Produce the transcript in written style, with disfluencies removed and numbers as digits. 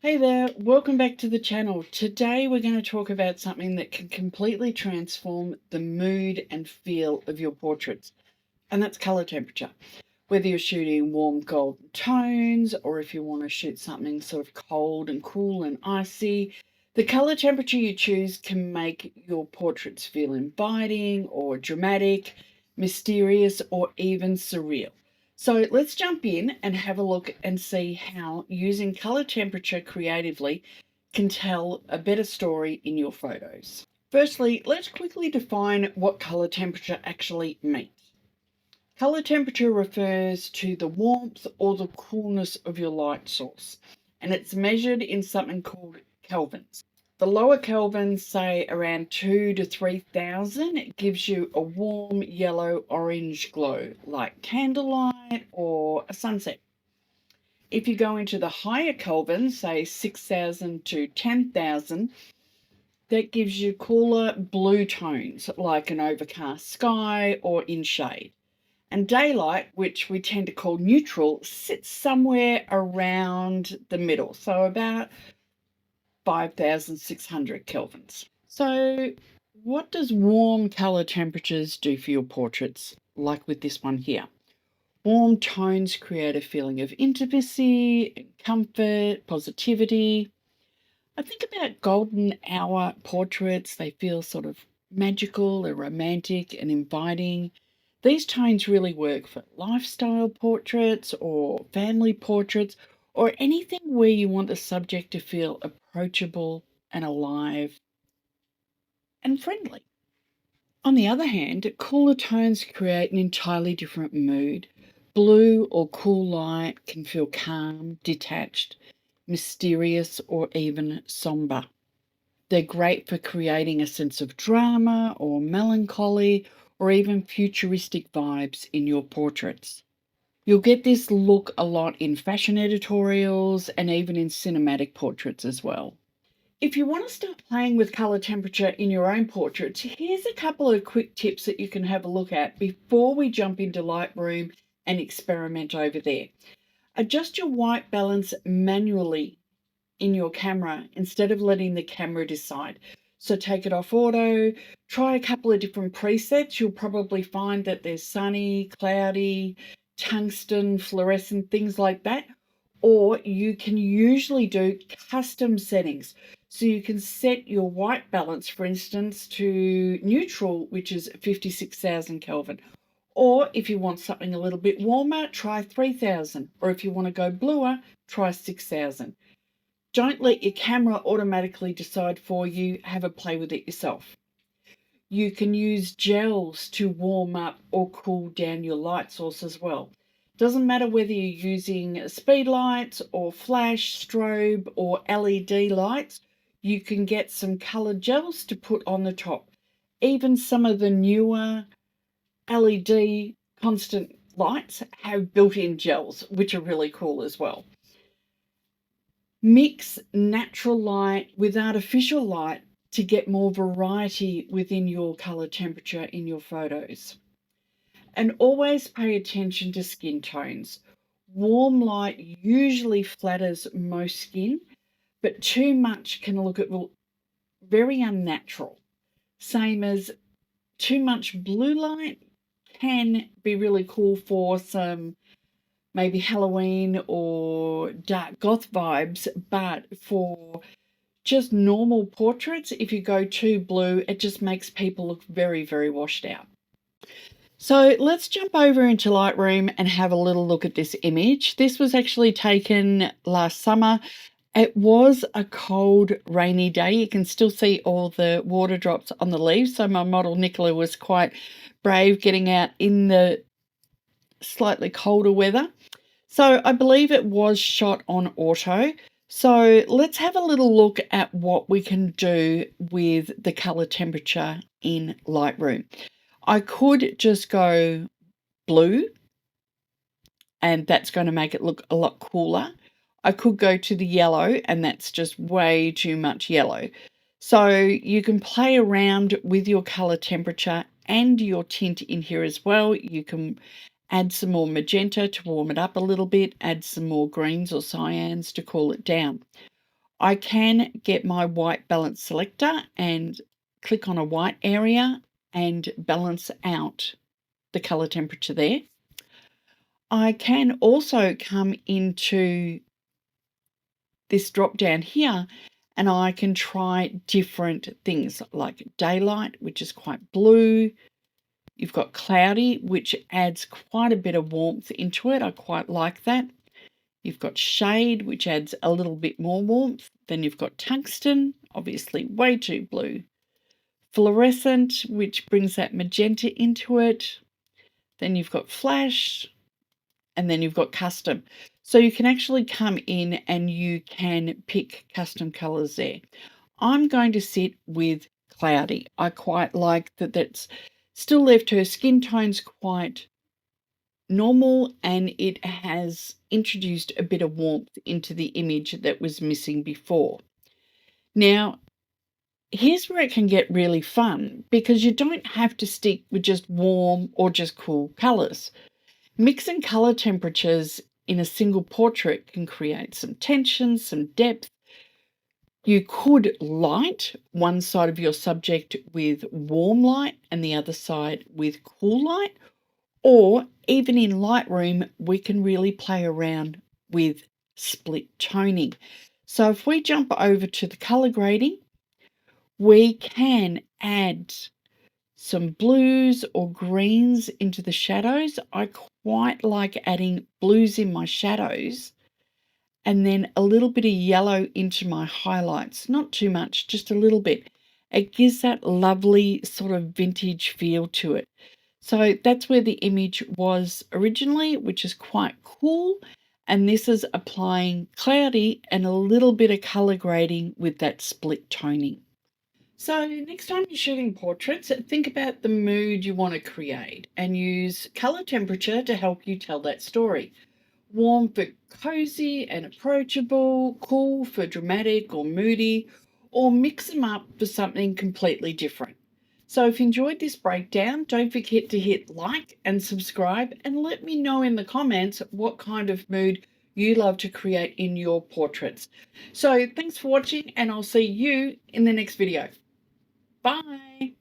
Hey there, welcome back to the channel. Today we're going to talk about something that can completely transform the mood and feel of your portraits, and that's color temperature. Whether you're shooting warm golden tones or if you want to shoot something sort of cold and cool and icy, the color temperature you choose can make your portraits feel inviting or dramatic, mysterious, or even surreal. So let's jump in and have a look and see how using color temperature creatively can tell a better story in your photos. Firstly, let's quickly define what color temperature actually means. Color temperature refers to the warmth or the coolness of your light source, and it's measured in something called kelvins. The lower kelvins, say around 2 to 3,000, it gives you a warm yellow orange glow like candlelight or a sunset. If you go into the higher kelvins, say 6,000 to 10,000, that gives you cooler blue tones like an overcast sky or in shade. And daylight, which we tend to call neutral, sits somewhere around the middle, so about 5,600 kelvins. So what does warm color temperatures do for your portraits, like with this one here? Warm tones create a feeling of intimacy, comfort, positivity. I think about golden hour portraits. They feel sort of magical, they're romantic and inviting. These tones really work for lifestyle portraits or family portraits or anything where you want the subject to feel approachable and alive and friendly. On the other hand, cooler tones create an entirely different mood. Blue or cool light can feel calm, detached, mysterious, or even somber. They're great for creating a sense of drama or melancholy or even futuristic vibes in your portraits. You'll get this look a lot in fashion editorials and even in cinematic portraits as well. If you want to start playing with color temperature in your own portraits, here's a couple of quick tips that you can have a look at before we jump into Lightroom and experiment over there. Adjust your white balance manually in your camera instead of letting the camera decide. So take it off auto, try a couple of different presets. You'll probably find that there's sunny, cloudy, tungsten, fluorescent, things like that. Or you can usually do custom settings. So you can set your white balance, for instance, to neutral, which is 56,000 Kelvin. Or if you want something a little bit warmer, try 3,000. Or if you want to go bluer, try 6,000. Don't let your camera automatically decide for you. Have a play with it yourself. You can use gels to warm up or cool down your light source as well. Doesn't matter whether you're using speed lights or flash, strobe or LED lights, you can get some colored gels to put on the top. Even some of the newer LED constant lights have built-in gels, which are really cool as well. Mix natural light with artificial light to get more variety within your color temperature in your photos. And always pay attention to skin tones. Warm light usually flatters most skin, but too much can look very unnatural. Same as too much blue light can be really cool for some maybe Halloween or dark goth vibes, but for just normal portraits, if you go too blue, it just makes people look very, very washed out. So let's jump over into Lightroom and have a little look at this image. This was actually taken last summer. It was a cold, rainy day. You can still see all the water drops on the leaves. So my model Nicola was quite brave getting out in the slightly colder weather. So I believe it was shot on auto. So let's have a little look at what we can do with the color temperature in Lightroom. I could just go blue, and that's going to make it look a lot cooler. I could go to the yellow, and that's just way too much yellow. So you can play around with your color temperature and your tint in here as well. You can add some more magenta to warm it up a little bit, add some more greens or cyans to cool it down. I can get my white balance selector and click on a white area and balance out the color temperature there. I can also come into this drop down here and I can try different things like daylight, which is quite blue. You've got cloudy, which adds quite a bit of warmth into it. I quite like that. You've got shade, which adds a little bit more warmth. Then you've got tungsten, obviously way too blue. Fluorescent, which brings that magenta into it. Then you've got flash, and then you've got custom. So you can actually come in and you can pick custom colors there. I'm going to sit with cloudy. I quite like that that's still left her skin tones quite normal, and it has introduced a bit of warmth into the image that was missing before. Now, here's where it can get really fun, because you don't have to stick with just warm or just cool colors. Mixing color temperatures in a single portrait can create some tension, some depth. You could light one side of your subject with warm light and the other side with cool light, or even in Lightroom, we can really play around with split toning. So if we jump over to the color grading, we can add some blues or greens into the shadows. I quite like adding blues in my shadows and then a little bit of yellow into my highlights. Not too much, just a little bit. It gives that lovely sort of vintage feel to it. So that's where the image was originally, which is quite cool. And this is applying cloudy and a little bit of color grading with that split toning. So next time you're shooting portraits, think about the mood you want to create and use color temperature to help you tell that story. Warm for cozy and approachable, cool for dramatic or moody, or mix them up for something completely different. So if you enjoyed this breakdown, don't forget to hit like and subscribe, and let me know in the comments what kind of mood you love to create in your portraits. So thanks for watching, and I'll see you in the next video. Bye.